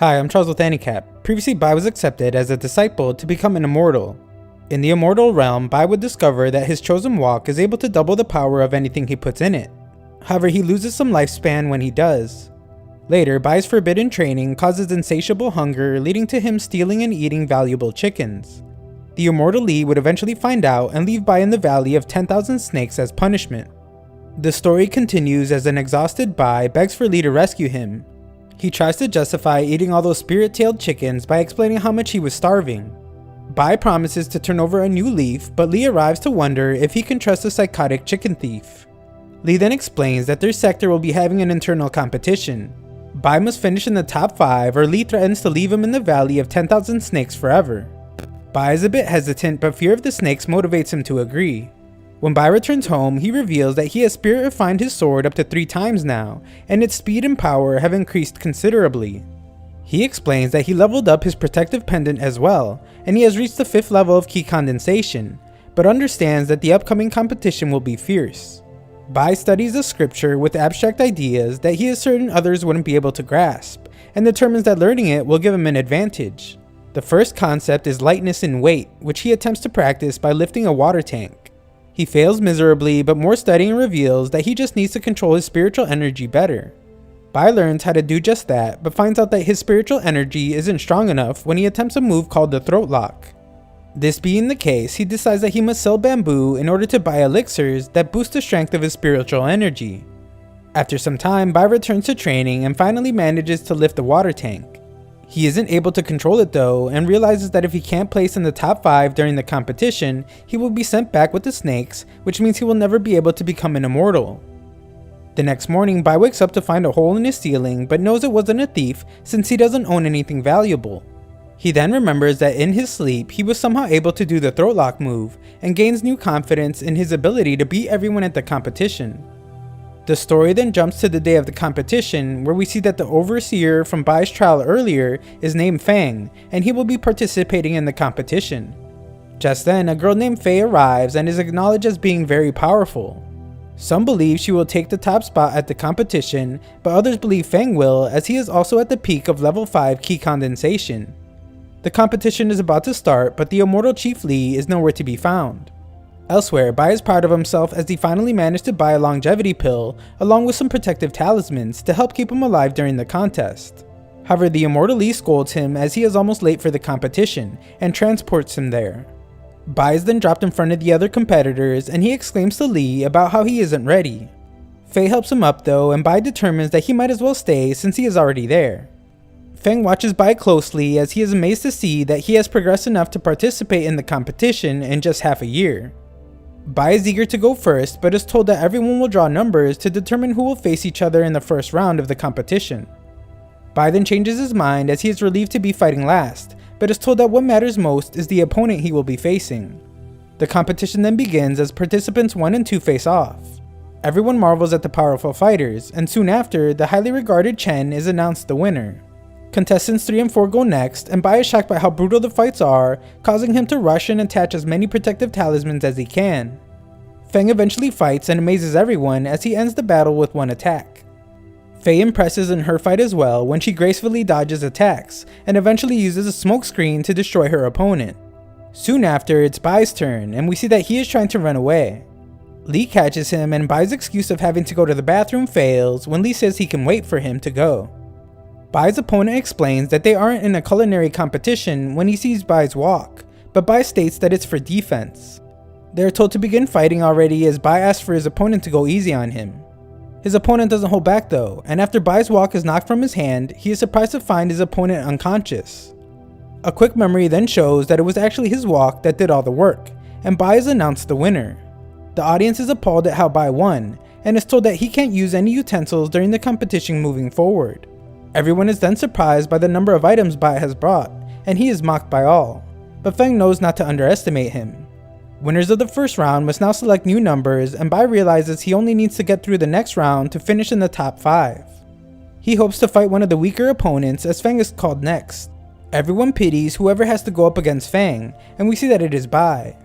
Hi, I'm Charles with Handicap. Previously, Bai was accepted as a disciple to become an immortal. In the immortal realm, Bai would discover that his chosen walk is able to double the power of anything he puts in it. However, he loses some lifespan when he does. Later, Bai's forbidden training causes insatiable hunger, leading to him stealing and eating valuable chickens. The immortal Lee would eventually find out and leave Bai in the Valley of 10,000 Snakes as punishment. The story continues as an exhausted Bai begs for Lee to rescue him. He tries to justify eating all those spirit-tailed chickens by explaining how much he was starving. Bai promises to turn over a new leaf, but Lee arrives to wonder if he can trust a psychotic chicken thief. Lee then explains that their sector will be having an internal competition. Bai must finish in the top 5 or Lee threatens to leave him in the Valley of 10,000 Snakes forever. Bai is a bit hesitant, but fear of the snakes motivates him to agree. When Bai returns home, he reveals that he has spirit refined his sword up to 3 times now, and its speed and power have increased considerably. He explains that he leveled up his protective pendant as well, and he has reached the 5th level of ki condensation, but understands that the upcoming competition will be fierce. Bai studies the scripture with abstract ideas that he is certain others wouldn't be able to grasp, and determines that learning it will give him an advantage. The first concept is lightness in weight, which he attempts to practice by lifting a water tank. He fails miserably, but more studying reveals that he just needs to control his spiritual energy better. Bai learns how to do just that, but finds out that his spiritual energy isn't strong enough when he attempts a move called the throat lock. This being the case, he decides that he must sell bamboo in order to buy elixirs that boost the strength of his spiritual energy. After some time, Bai returns to training and finally manages to lift the water tank. He isn't able to control it though, and realizes that if he can't place in the top 5 during the competition, he will be sent back with the snakes, which means he will never be able to become an immortal. The next morning, Bai wakes up to find a hole in his ceiling, but knows it wasn't a thief since he doesn't own anything valuable. He then remembers that in his sleep, he was somehow able to do the throat lock move, and gains new confidence in his ability to beat everyone at the competition. The story then jumps to the day of the competition, where we see that the overseer from Bai's trial earlier is named Fang, and he will be participating in the competition. Just then, a girl named Faye arrives and is acknowledged as being very powerful. Some believe she will take the top spot at the competition, but others believe Fang will, as he is also at the peak of level 5 ki condensation. The competition is about to start, but the immortal Chief Lee is nowhere to be found. Elsewhere, Bai is proud of himself as he finally managed to buy a longevity pill along with some protective talismans to help keep him alive during the contest. However, the immortal Lee scolds him as he is almost late for the competition and transports him there. Bai is then dropped in front of the other competitors and he exclaims to Lee about how he isn't ready. Faye helps him up though, and Bai determines that he might as well stay since he is already there. Feng watches Bai closely as he is amazed to see that he has progressed enough to participate in the competition in just half a year. Bai is eager to go first, but is told that everyone will draw numbers to determine who will face each other in the first round of the competition. Bai then changes his mind as he is relieved to be fighting last, but is told that what matters most is the opponent he will be facing. The competition then begins as participants 1 and 2 face off. Everyone marvels at the powerful fighters, and soon after, the highly regarded Chen is announced the winner. Contestants 3 and 4 go next, and Bai is shocked by how brutal the fights are, causing him to rush and attach as many protective talismans as he can. Feng eventually fights and amazes everyone as he ends the battle with 1 attack. Faye impresses in her fight as well when she gracefully dodges attacks, and eventually uses a smoke screen to destroy her opponent. Soon after, it's Bai's turn, and we see that he is trying to run away. Lee catches him, and Bai's excuse of having to go to the bathroom fails when Lee says he can wait for him to go. Bai's opponent explains that they aren't in a culinary competition when he sees Bai's walk, but Bai states that it's for defense. They are told to begin fighting already as Bai asks for his opponent to go easy on him. His opponent doesn't hold back though, and after Bai's walk is knocked from his hand, he is surprised to find his opponent unconscious. A quick memory then shows that it was actually his walk that did all the work, and Bai is announced the winner. The audience is appalled at how Bai won, and is told that he can't use any utensils during the competition moving forward. Everyone is then surprised by the number of items Bai has brought, and he is mocked by all, but Feng knows not to underestimate him. Winners of the first round must now select new numbers, and Bai realizes he only needs to get through the next round to finish in the top 5. He hopes to fight one of the weaker opponents as Feng is called next. Everyone pities whoever has to go up against Feng, and we see that it is Bai.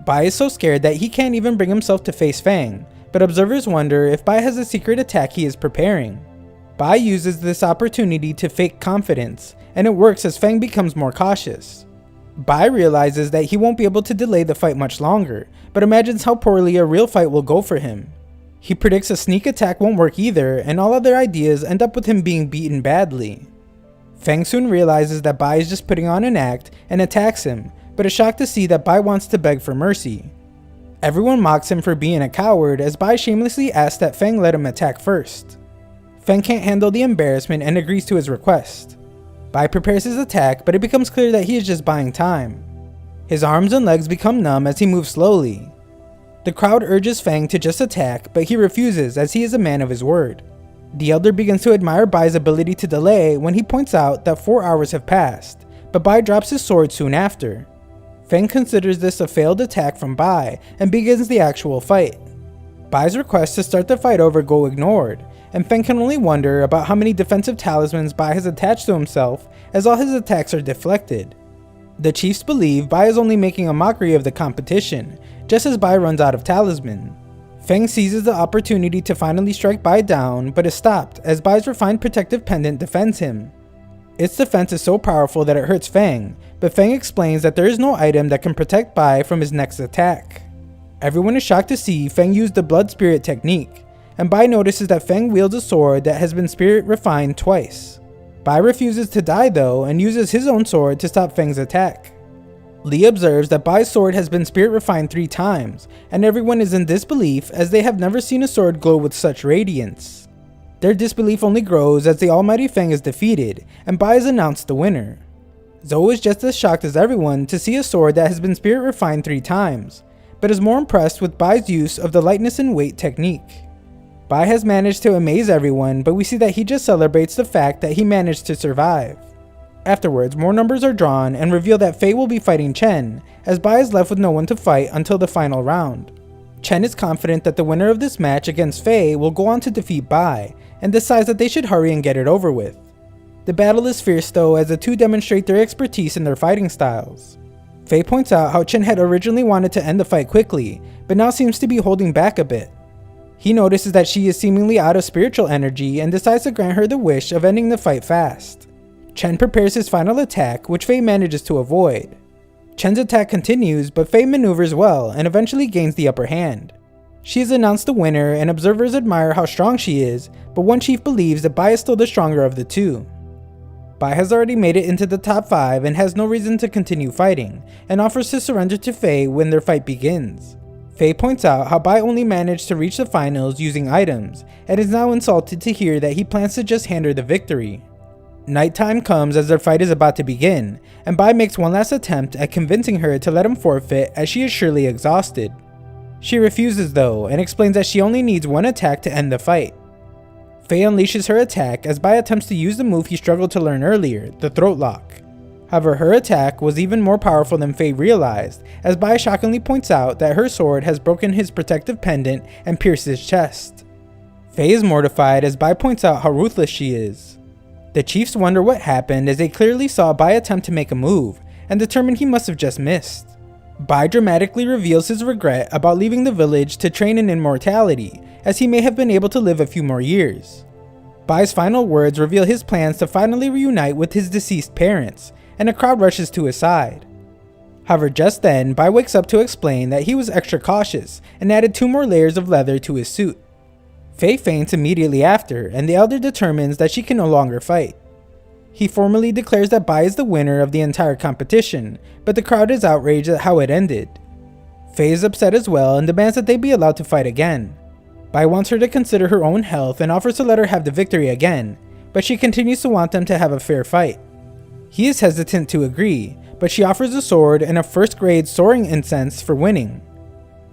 Bai is so scared that he can't even bring himself to face Feng, but observers wonder if Bai has a secret attack he is preparing. Bai uses this opportunity to fake confidence, and it works as Feng becomes more cautious. Bai realizes that he won't be able to delay the fight much longer, but imagines how poorly a real fight will go for him. He predicts a sneak attack won't work either, and all other ideas end up with him being beaten badly. Feng soon realizes that Bai is just putting on an act and attacks him, but is shocked to see that Bai wants to beg for mercy. Everyone mocks him for being a coward as Bai shamelessly asks that Feng let him attack first. Feng can't handle the embarrassment and agrees to his request. Bai prepares his attack, but it becomes clear that he is just buying time. His arms and legs become numb as he moves slowly. The crowd urges Feng to just attack, but he refuses as he is a man of his word. The elder begins to admire Bai's ability to delay when he points out that 4 hours have passed, but Bai drops his sword soon after. Feng considers this a failed attack from Bai and begins the actual fight. Bai's requests to start the fight over go ignored, and Feng can only wonder about how many defensive talismans Bai has attached to himself as all his attacks are deflected. The chiefs believe Bai is only making a mockery of the competition, just as Bai runs out of talisman. Feng seizes the opportunity to finally strike Bai down, but is stopped as Bai's refined protective pendant defends him. Its defense is so powerful that it hurts Feng, but Feng explains that there is no item that can protect Bai from his next attack. Everyone is shocked to see Feng use the blood spirit technique, and Bai notices that Feng wields a sword that has been spirit refined twice. Bai refuses to die though and uses his own sword to stop Feng's attack. Li observes that Bai's sword has been spirit refined 3 times, and everyone is in disbelief as they have never seen a sword glow with such radiance. Their disbelief only grows as the almighty Feng is defeated, and Bai is announced the winner. Zhou is just as shocked as everyone to see a sword that has been spirit refined 3 times, but is more impressed with Bai's use of the lightness and weight technique. Bai has managed to amaze everyone, but we see that he just celebrates the fact that he managed to survive. Afterwards, more numbers are drawn and reveal that Fei will be fighting Chen, as Bai is left with no one to fight until the final round. Chen is confident that the winner of this match against Fei will go on to defeat Bai, and decides that they should hurry and get it over with. The battle is fierce though, as the two demonstrate their expertise in their fighting styles. Fei points out how Chen had originally wanted to end the fight quickly, but now seems to be holding back a bit. He notices that she is seemingly out of spiritual energy and decides to grant her the wish of ending the fight fast. Chen prepares his final attack, which Fei manages to avoid. Chen's attack continues, but Fei maneuvers well and eventually gains the upper hand. She is announced the winner, and observers admire how strong she is, but one chief believes that Bai is still the stronger of the two. Bai has already made it into the top 5 and has no reason to continue fighting, and offers to surrender to Fei when their fight begins. Fei points out how Bai only managed to reach the finals using items, and is now insulted to hear that he plans to just hand her the victory. Nighttime comes as their fight is about to begin, and Bai makes one last attempt at convincing her to let him forfeit as she is surely exhausted. She refuses though, and explains that she only needs one attack to end the fight. Fei unleashes her attack as Bai attempts to use the move he struggled to learn earlier, the throat lock. However, her attack was even more powerful than Fei realized, as Bai shockingly points out that her sword has broken his protective pendant and pierced his chest. Fei is mortified as Bai points out how ruthless she is. The chiefs wonder what happened as they clearly saw Bai attempt to make a move, and determine he must have just missed. Bai dramatically reveals his regret about leaving the village to train in immortality, as he may have been able to live a few more years. Bai's final words reveal his plans to finally reunite with his deceased parents, and a crowd rushes to his side. However, just then, Bai wakes up to explain that he was extra cautious and added 2 more layers of leather to his suit. Fei faints immediately after, and the elder determines that she can no longer fight. He formally declares that Bai is the winner of the entire competition, but the crowd is outraged at how it ended. Fei is upset as well and demands that they be allowed to fight again. Bai wants her to consider her own health and offers to let her have the victory again, but she continues to want them to have a fair fight. He is hesitant to agree, but she offers a sword and a first-grade soaring incense for winning.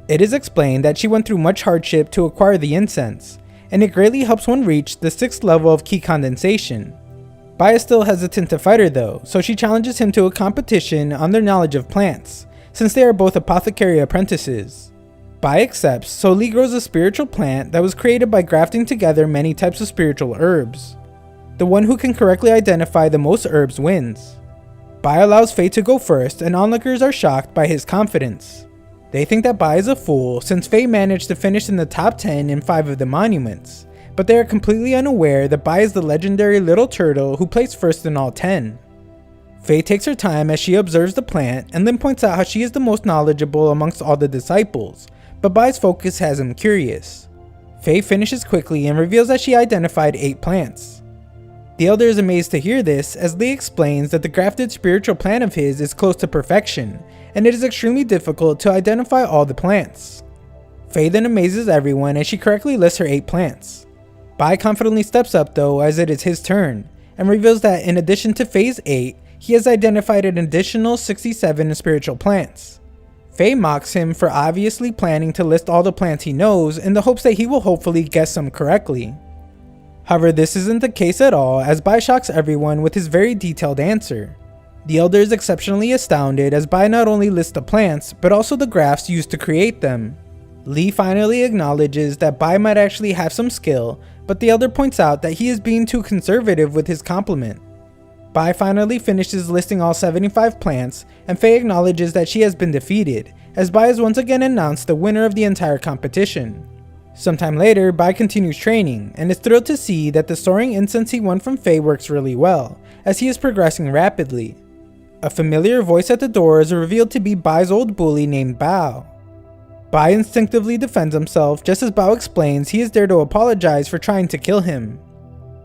It is explained that she went through much hardship to acquire the incense, and it greatly helps one reach the 6th level of ki condensation. Bai is still hesitant to fight her though, so she challenges him to a competition on their knowledge of plants, since they are both apothecary apprentices. Bai accepts, so Li grows a spiritual plant that was created by grafting together many types of spiritual herbs. The one who can correctly identify the most herbs wins. Bai allows Fei to go first, and onlookers are shocked by his confidence. They think that Bai is a fool since Fei managed to finish in the top 10 in 5 of the monuments, but they are completely unaware that Bai is the legendary little turtle who placed first in all 10. Faye takes her time as she observes the plant and then points out how she is the most knowledgeable amongst all the disciples, but Bai's focus has him curious. Faye finishes quickly and reveals that she identified 8 plants. The elder is amazed to hear this as Lee explains that the grafted spiritual plant of his is close to perfection, and it is extremely difficult to identify all the plants. Faye then amazes everyone as she correctly lists her 8 plants. Bai confidently steps up though as it is his turn, and reveals that in addition to Faye's 8, he has identified an additional 67 spiritual plants. Faye mocks him for obviously planning to list all the plants he knows in the hopes that he will hopefully guess some correctly. However, this isn't the case at all as Bai shocks everyone with his very detailed answer. The elder is exceptionally astounded as Bai not only lists the plants, but also the grafts used to create them. Lee finally acknowledges that Bai might actually have some skill, but the elder points out that he is being too conservative with his compliment. Bai finally finishes listing all 75 plants, and Faye acknowledges that she has been defeated, as Bai is once again announced the winner of the entire competition. Sometime later, Bai continues training, and is thrilled to see that the soaring incense he won from Faye works really well, as he is progressing rapidly. A familiar voice at the door is revealed to be Bai's old bully named Bao. Bai instinctively defends himself just as Bao explains he is there to apologize for trying to kill him.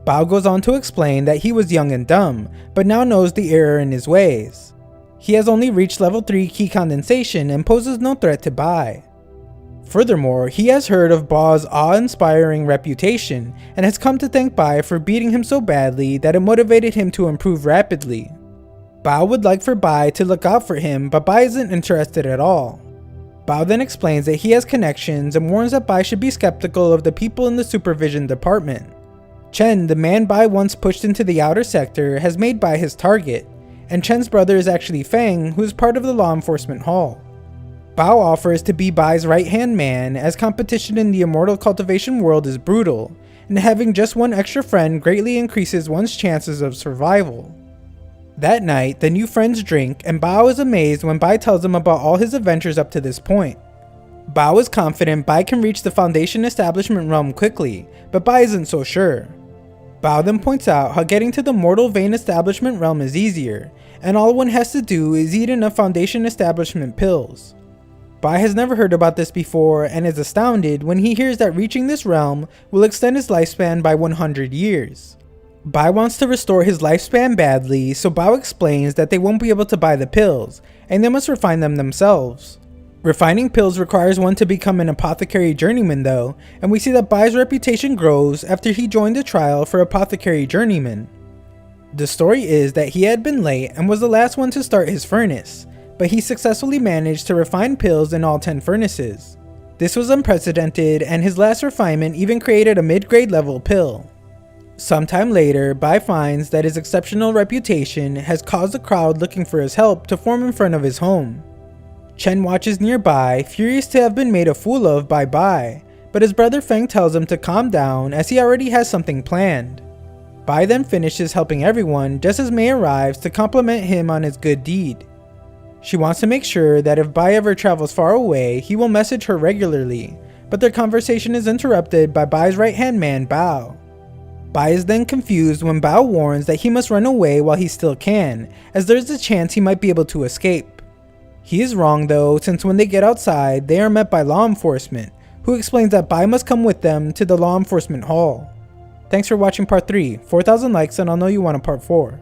Bao goes on to explain that he was young and dumb, but now knows the error in his ways. He has only reached level 3 key condensation and poses no threat to Bai. Furthermore, he has heard of Bao's awe-inspiring reputation and has come to thank Bai for beating him so badly that it motivated him to improve rapidly. Bao would like for Bai to look out for him, but Bai isn't interested at all. Bao then explains that he has connections and warns that Bai should be skeptical of the people in the supervision department. Chen, the man Bai once pushed into the outer sector, has made Bai his target, and Chen's brother is actually Feng, who is part of the law enforcement hall. Bao offers to be Bai's right-hand man as competition in the immortal cultivation world is brutal, and having just one extra friend greatly increases one's chances of survival. That night, the new friends drink, and Bao is amazed when Bai tells him about all his adventures up to this point. Bao is confident Bai can reach the Foundation establishment realm quickly, but Bai isn't so sure. Bao then points out how getting to the Mortal Vein establishment realm is easier, and all one has to do is eat enough Foundation establishment pills. Bai has never heard about this before and is astounded when he hears that reaching this realm will extend his lifespan by 100 years. Bai wants to restore his lifespan badly, so Bao explains that they won't be able to buy the pills, and they must refine them themselves. Refining pills requires one to become an apothecary journeyman though, and we see that Bai's reputation grows after he joined a trial for apothecary journeyman. The story is that he had been late and was the last one to start his furnace, but he successfully managed to refine pills in all 10 furnaces. This was unprecedented, and his last refinement even created a mid-grade level pill. Sometime later, Bai finds that his exceptional reputation has caused a crowd looking for his help to form in front of his home. Chen watches nearby, furious to have been made a fool of by Bai, but his brother Feng tells him to calm down as he already has something planned. Bai then finishes helping everyone just as Mei arrives to compliment him on his good deed. She wants to make sure that if Bai ever travels far away, he will message her regularly, but their conversation is interrupted by Bai's right-hand man Bao. Bai is then confused when Bao warns that he must run away while he still can, as there is a chance he might be able to escape. He is wrong though, since when they get outside, they are met by law enforcement, who explains that Bai must come with them to the law enforcement hall. Thanks for watching part 3, 4,000 likes and I'll know you want a part 4.